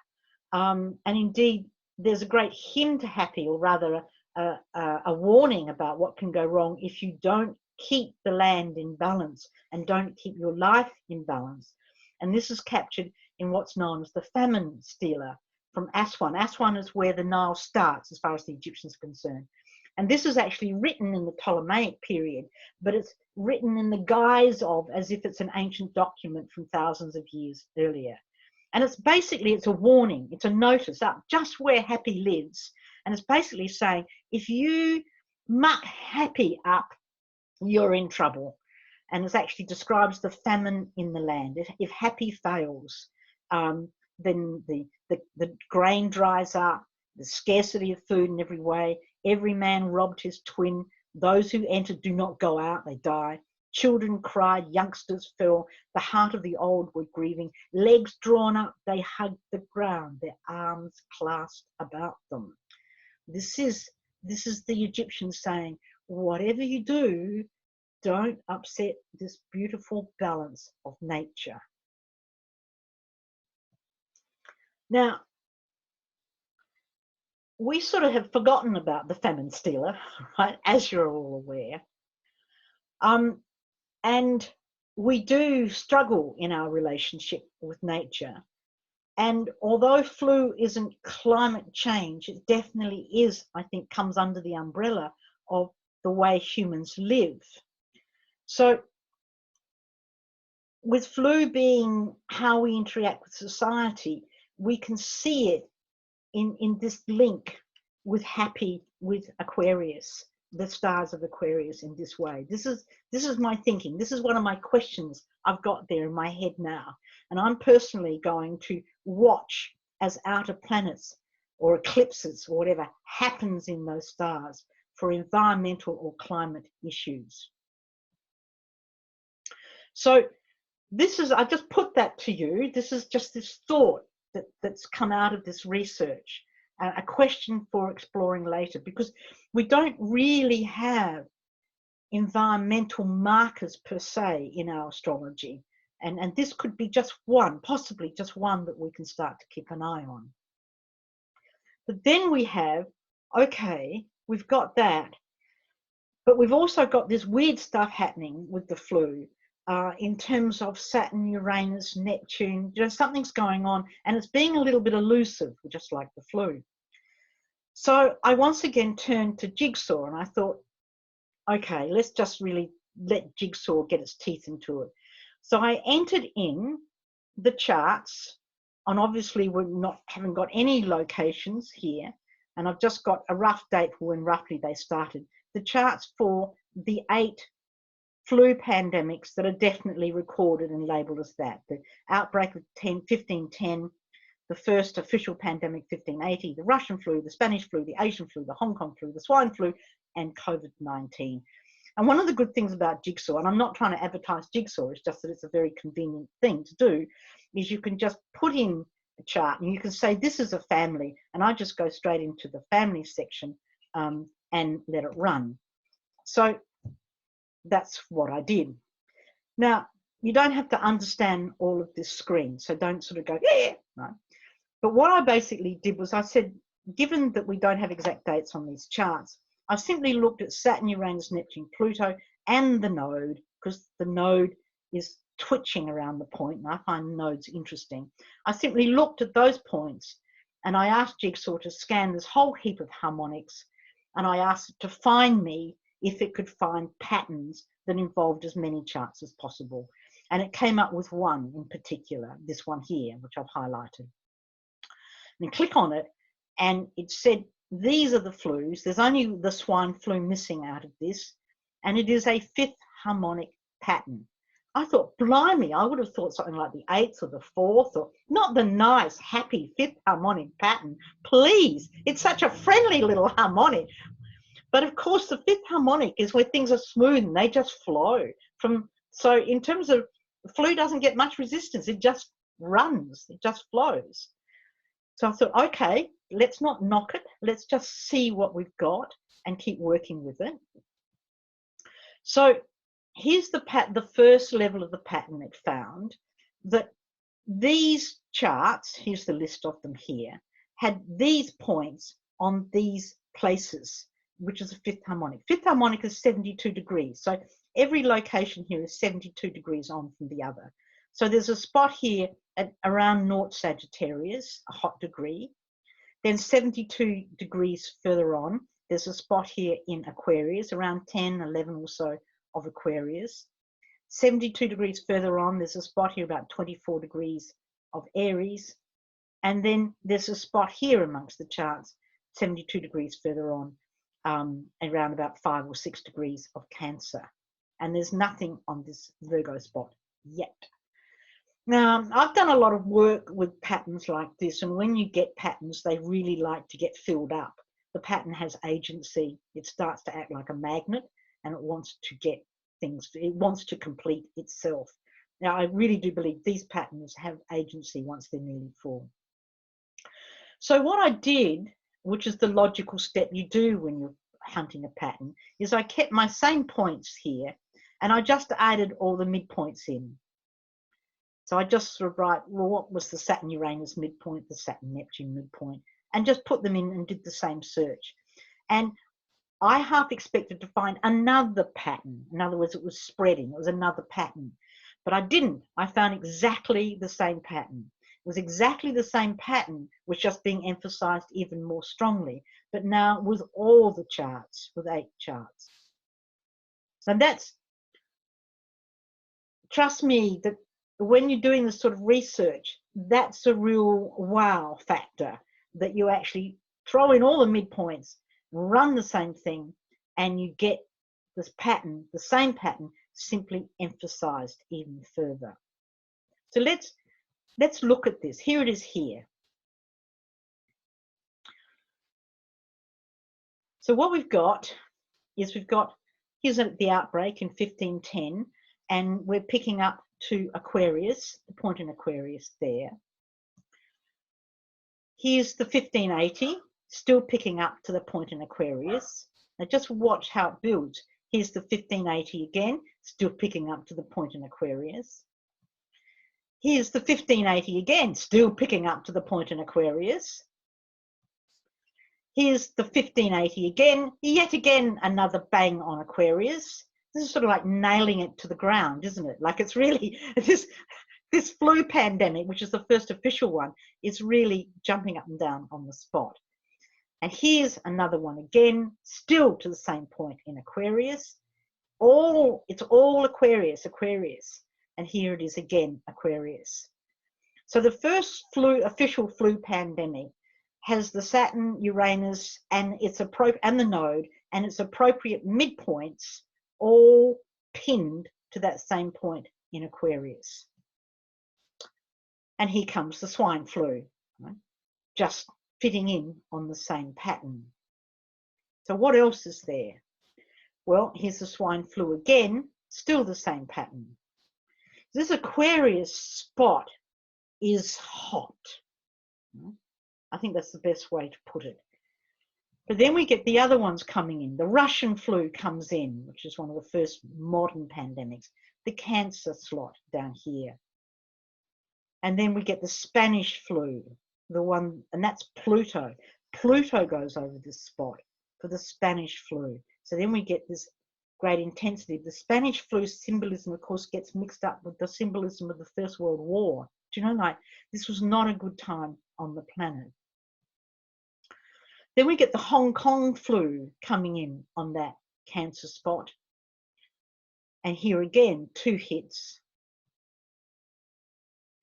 And indeed, there's a great hymn to Happy, or rather a warning about what can go wrong if you don't keep the land in balance and don't keep your life in balance. And this is captured in what's known as the famine stealer from Aswan. Aswan is where the Nile starts as far as the Egyptians are concerned. And this is actually written in the Ptolemaic period, but it's written in the guise of as if it's an ancient document from thousands of years earlier. And it's a warning, it's a notice up just where Happy lives. And it's basically saying, if you muck Happy up, you're in trouble. And it actually describes the famine in the land. If Happy fails, then the grain dries up, the scarcity of food in every way. Every man robbed his twin. Those who entered do not go out, they die. Children cried, youngsters fell. The heart of the old were grieving. Legs drawn up, they hugged the ground, their arms clasped about them. This is the Egyptians saying, whatever you do, don't upset this beautiful balance of nature. Now, we sort of have forgotten about the famine stealer, right, as you're all aware. And we do struggle in our relationship with nature. And although flu isn't climate change, it definitely is, I think, comes under the umbrella of the way humans live. So with flu being how we interact with society, we can see it in this link with Happy, with Aquarius, the stars of Aquarius in this way. This is my thinking. This is one of my questions I've got there in my head now. And I'm personally going to watch as outer planets or eclipses or whatever happens in those stars for environmental or climate issues. So I just put that to you. This is just this thought that's come out of this research, a question for exploring later, because we don't really have environmental markers per se in our astrology. And this could be just one, possibly just one that we can start to keep an eye on. But then we have, okay, we've got that, but we've also got this weird stuff happening with the flu. In terms of Saturn, Uranus, Neptune, something's going on, and it's being a little bit elusive, just like the flu. So I once again turned to Jigsaw, and I thought, okay, let's just really let Jigsaw get its teeth into it. So I entered in the charts, and obviously haven't got any locations here, and I've just got a rough date for when roughly they started. The charts for the 8 flu pandemics that are definitely recorded and labelled as that. The outbreak of 1510, the first official pandemic 1580, the Russian flu, the Spanish flu, the Asian flu, the Hong Kong flu, the swine flu, and COVID-19. And one of the good things about Jigsaw, and I'm not trying to advertise Jigsaw, it's just that it's a very convenient thing to do, is you can just put in a chart and you can say this is a family, and I just go straight into the family section and let it run. So that's what I did. Now, you don't have to understand all of this screen, so don't sort of go, yeah, right? But what I basically did was I said, given that we don't have exact dates on these charts, I simply looked at Saturn, Uranus, Neptune, Pluto, and the node, because the node is twitching around the point, and I find nodes interesting. I simply looked at those points, and I asked Jigsaw to scan this whole heap of harmonics, and I asked it to find me if it could find patterns that involved as many charts as possible. And it came up with one in particular, this one here, which I've highlighted. And click on it, and it said, these are the flus. There's only the swine flu missing out of this. and it is a 5th harmonic pattern. I thought, blimey, I would have thought something like the 8th or the 4th, or not the nice, happy 5th harmonic pattern. Please, it's such a friendly little harmonic. But of course, the 5th harmonic is where things are smooth and they just flow. So in terms of, flu doesn't get much resistance. It just runs, it just flows. So I thought, okay, let's not knock it. Let's just see what we've got and keep working with it. So here's the first level of the pattern it found, that these charts, here's the list of them here, had these points on these places, which is a 5th harmonic. 5th harmonic is 72 degrees. So every location here is 72 degrees on from the other. So there's a spot here at around North Sagittarius, a hot degree. Then 72 degrees further on, there's a spot here in Aquarius, around 10, 11 or so of Aquarius. 72 degrees further on, there's a spot here about 24 degrees of Aries. And then there's a spot here amongst the charts, 72 degrees further on, around about 5 or 6 degrees of Cancer. And there's nothing on this Virgo spot yet. Now, I've done a lot of work with patterns like this, and when you get patterns, they really like to get filled up. The pattern has agency. It starts to act like a magnet, and it wants to get things, it wants to complete itself. Now, I really do believe these patterns have agency once they're nearly full. So what I did, which is the logical step you do when you're hunting a pattern, is I kept my same points here, and I just added all the midpoints in. So I just sort of write, well, what was the Saturn-Uranus midpoint, the Saturn-Neptune midpoint, and just put them in and did the same search. And I half expected to find another pattern. In other words, it was spreading. It was another pattern. But I didn't. I found exactly the same pattern. It was exactly the same pattern, was just being emphasized even more strongly. But now with all the charts, with 8 charts. So that's, trust me, that when you're doing this sort of research, that's a real wow factor, that you actually throw in all the midpoints, run the same thing, and you get this pattern, the same pattern, simply emphasized even further. So let's look at this. Here it is here. So what we've got is here's the outbreak in 1510, and we're picking up to Aquarius, the point in Aquarius there. Here's the 1580, still picking up to the point in Aquarius. Now just watch how it builds. Here's the 1580 again, still picking up to the point in Aquarius. Here's the 1580 again, still picking up to the point in Aquarius. Here's the 1580 again, yet again another bang on Aquarius. This is sort of like nailing it to the ground, isn't it? Like it's really, this flu pandemic, which is the first official one, is really jumping up and down on the spot. And here's another one again, still to the same point in Aquarius. It's all Aquarius. And here it is again, Aquarius. So the first official flu pandemic has the Saturn, Uranus, and the node, and its appropriate midpoints all pinned to that same point in Aquarius. And here comes the swine flu, right? Just fitting in on the same pattern. So what else is there? Well, here's the swine flu again, still the same pattern. This Aquarius spot is hot. I think that's the best way to put it. But then we get the other ones coming in. The Russian flu comes in, which is one of the first modern pandemics. The Cancer slot down here. And then we get the Spanish flu, the one, and that's Pluto. Pluto goes over this spot for the Spanish flu. So then we get this great intensity. The Spanish flu symbolism, of course, gets mixed up with the symbolism of the First World War. Do you know, like, this was not a good time on the planet. Then we get the Hong Kong flu coming in on that Cancer spot. And here again, 2 hits.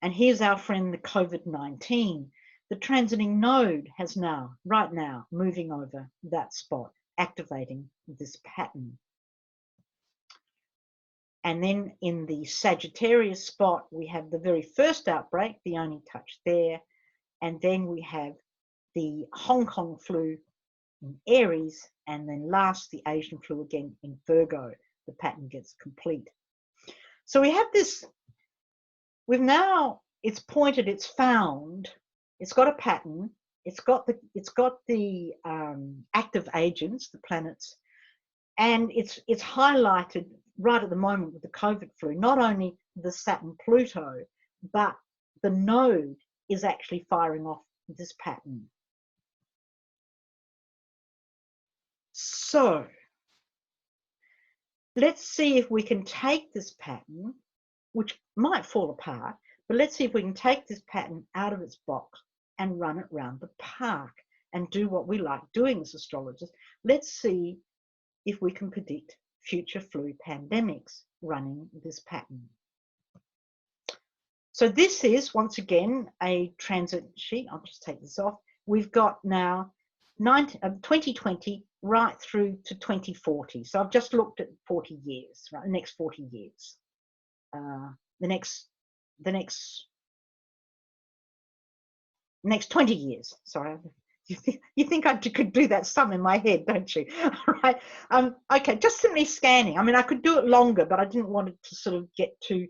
And here's our friend, the COVID-19. The transiting node has now, right now, moving over that spot, activating this pattern. And then in the Sagittarius spot, we have the very first outbreak, the only touch there. And then we have the Hong Kong flu in Aries, and then last, the Asian flu again in Virgo. The pattern gets complete. So we have this, it's pointed, it's found, it's got a pattern, it's got the active agents, the planets, and it's highlighted right at the moment with the COVID flu, not only the Saturn-Pluto, but the node is actually firing off this pattern. So let's see if we can take this pattern, which might fall apart, but let's see if we can take this pattern out of its box and run it round the park and do what we like doing as astrologers. Let's see if we can predict future flu pandemics running this pattern. So this is, once again, a transit sheet. I'll just take this off. We've got now 2020 right through to 2040. So I've just looked at 40 years, right? The next 40 years. The next 20 years, sorry. You think I could do that sum in my head, don't you? All right. Okay, just simply scanning. I mean, I could do it longer, but I didn't want it to sort of get too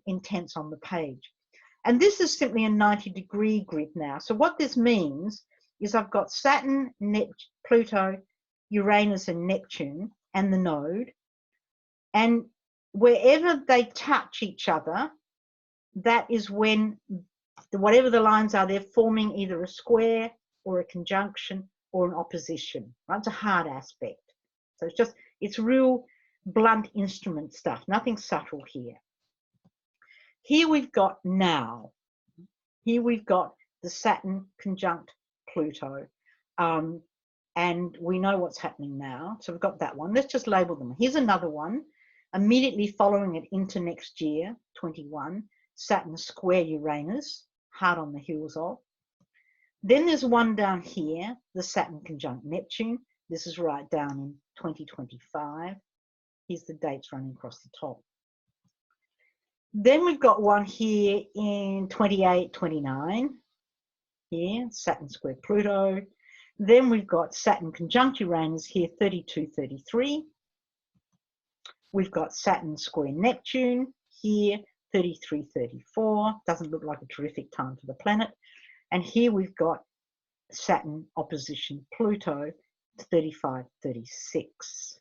intense on the page. And this is simply a 90-degree grid now. So what this means is I've got Saturn, Pluto, Uranus and Neptune and the node. And wherever they touch each other, that is when, whatever the lines are, they're forming either a square or a conjunction or an opposition, right? It's a hard aspect. So it's real blunt instrument stuff, nothing subtle here. Here we've got now, here we've got the Saturn conjunct Pluto, and we know what's happening now. So we've got that one. Let's just label them. Here's another one, immediately following it into next year, 21, Saturn square Uranus, hard on the heels of. Then there's one down here, the Saturn conjunct Neptune. This is right down in 2025. Here's the dates running across the top. Then we've got one here in 28, 29. Here, Saturn square Pluto. Then we've got Saturn conjunct Uranus here, 32, 33. We've got Saturn square Neptune here, 33, 34. Doesn't look like a terrific time for the planet. And here we've got Saturn opposition Pluto, 35, 36.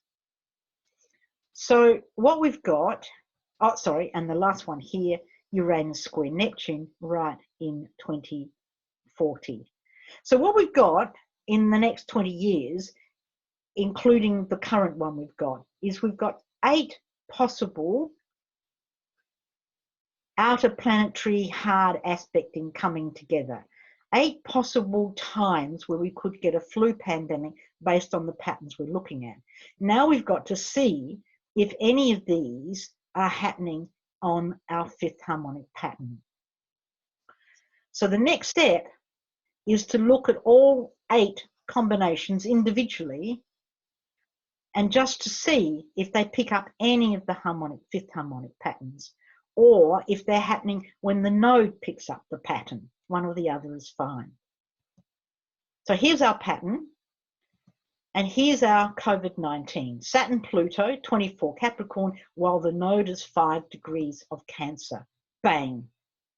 So what we've got, oh, sorry, and the last one here, Uranus square Neptune, right in 2040. So what we've got in the next 20 years, including the current one we've got, is we've got 8 possible outer planetary hard aspecting coming together. 8 possible times where we could get a flu pandemic based on the patterns we're looking at. Now we've got to see if any of these are happening on our 5th harmonic pattern. So the next step is to look at all 8 combinations individually and just to see if they pick up any of the harmonic 5th harmonic patterns, or if they're happening when the node picks up the pattern. One or the other is fine. So here's our pattern, and here's our COVID-19. Saturn, Pluto, 24 Capricorn, while the node is 5 degrees of Cancer. Bang,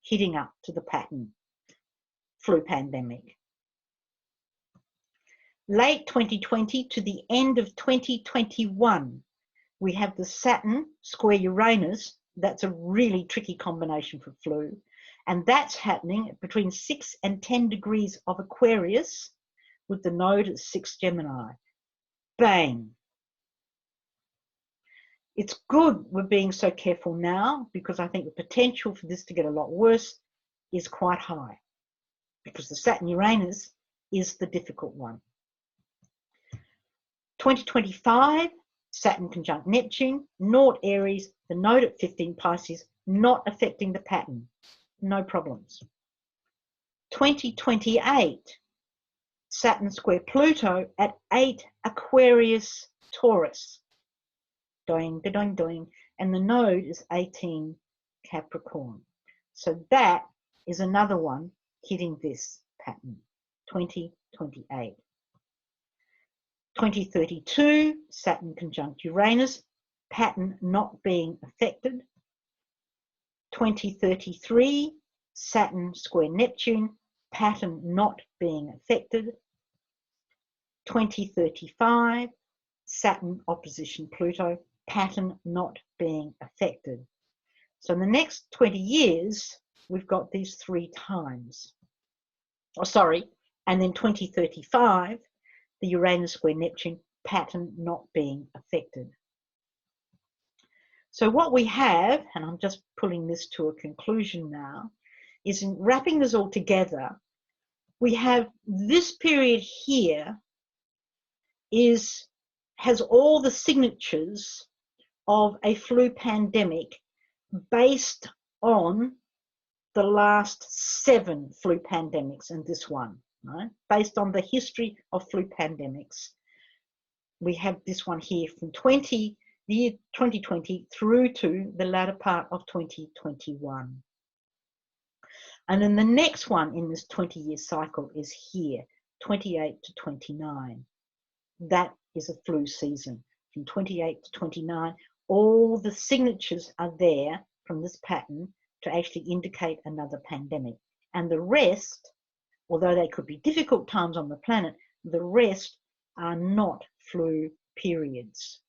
hitting up to the pattern. Flu pandemic. Late 2020 to the end of 2021, we have the Saturn square Uranus. That's a really tricky combination for flu. And that's happening between 6 and 10 degrees of Aquarius with the node at 6 Gemini. Bang. It's good we're being so careful now, because I think the potential for this to get a lot worse is quite high, because the Saturn Uranus is the difficult one. 2025, Saturn conjunct Neptune, Nord Aries, the node at 15 Pisces, not affecting the pattern. No problems. 2028, Saturn square Pluto at 8 Aquarius Taurus. Doing, doing, doing. and the node is 18 Capricorn. So that is another one hitting this pattern, 2028. 2032, Saturn conjunct Uranus, pattern not being affected. 2033, Saturn square Neptune, pattern not being affected. 2035, Saturn opposition Pluto, pattern not being affected. So in the next 20 years, we've got these 3 times. Oh, sorry, and then 2035, the Uranus square Neptune, pattern not being affected. So what we have, and I'm just pulling this to a conclusion now, is in wrapping this all together, we have this period here has all the signatures of a flu pandemic based on the last 7 flu pandemics and this one, right? Based on the history of flu pandemics. We have this one here from the year 2020 through to the latter part of 2021. And then the next one in this 20-year cycle is here, 28 to 29. That is a flu season. From 28 to 29, all the signatures are there from this pattern to actually indicate another pandemic. And the rest, although they could be difficult times on the planet, the rest are not flu periods.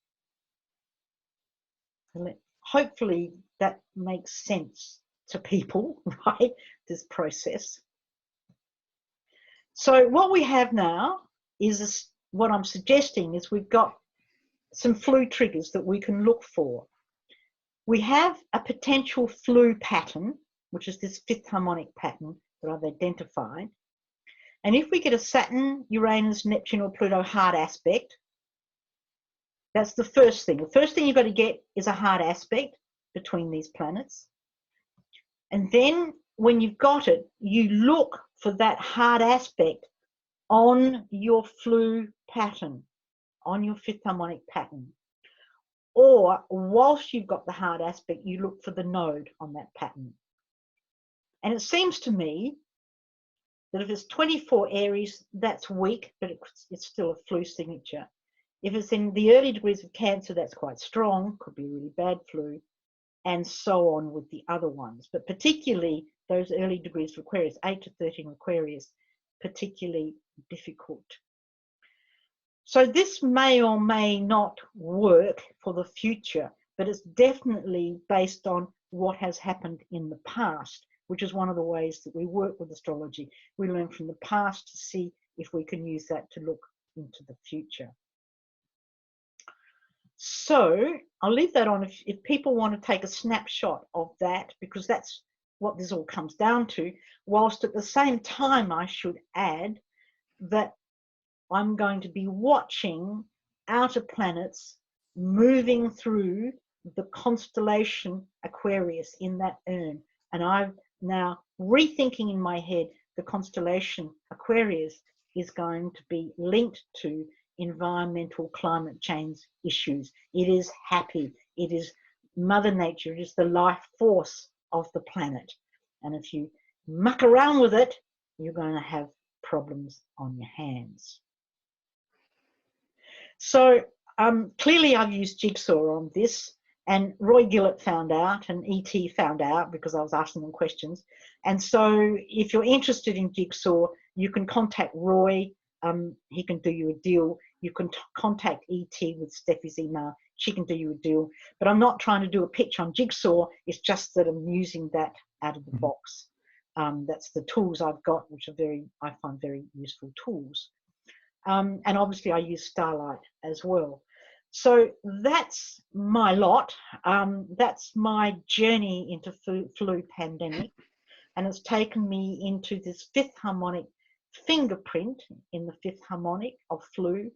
Hopefully that makes sense to people, right? This process. So what we have now is what I'm suggesting is we've got some flu triggers that we can look for. We have a potential flu pattern, which is this 5th harmonic pattern that I've identified. And if we get a Saturn, Uranus, Neptune, or Pluto hard aspect, that's the first thing. The first thing you've got to get is a hard aspect between these planets. And then when you've got it, you look for that hard aspect on your flu pattern, on your 5th harmonic pattern. Or whilst you've got the hard aspect, you look for the node on that pattern. And it seems to me that if it's 24 Aries, that's weak, but it's still a flu signature. If it's in the early degrees of Cancer, that's quite strong, could be a really bad flu, and so on with the other ones. But particularly those early degrees of Aquarius, 8 to 13 Aquarius, particularly difficult. So this may or may not work for the future, but it's definitely based on what has happened in the past, which is one of the ways that we work with astrology. We learn from the past to see if we can use that to look into the future. So I'll leave that on if people want to take a snapshot of that, because that's what this all comes down to, whilst at the same time I should add that I'm going to be watching outer planets moving through the constellation Aquarius in that urn. And I'm now rethinking in my head the constellation Aquarius is going to be linked to environmental climate change issues. It is happy. It is Mother Nature. It is the life force of the planet. And if you muck around with it, you're going to have problems on your hands. So clearly I've used Jigsaw on this, and Roy Gillett found out, and ET found out because I was asking them questions. And so if you're interested in Jigsaw, you can contact Roy. He can do you a deal. You can contact ET with Steffi's email. She can do you a deal. But I'm not trying to do a pitch on Jigsaw. It's just that I'm using that out of the box. That's the tools I've got, which are I find very useful tools. And obviously I use Starlight as well. So that's my lot. That's my journey into flu pandemic. And it's taken me into this 5th harmonic fingerprint in the 5th harmonic of flu.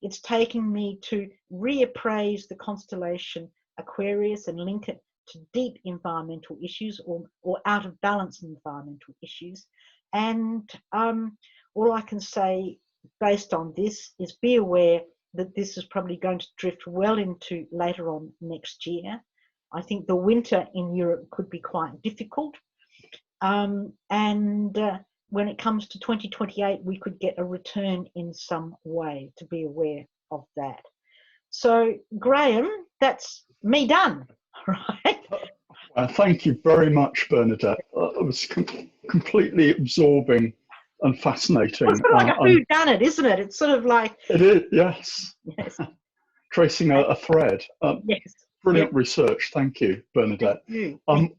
It's taken me to reappraise the constellation Aquarius and link it to deep environmental issues or out of balance environmental issues. And all I can say based on this is be aware that this is probably going to drift well into later on next year. I think the winter in Europe could be quite difficult. And when it comes to 2028, we could get a return in some way, to be aware of that. So, Graham, that's me done, right? Thank you very much, Bernadette. It was completely absorbing and fascinating. It's sort of like a whodunit, isn't it? It's sort of like... It is, yes. Yes. Tracing a thread. Yes. Brilliant Yep. research. Thank you, Bernadette. Thank you.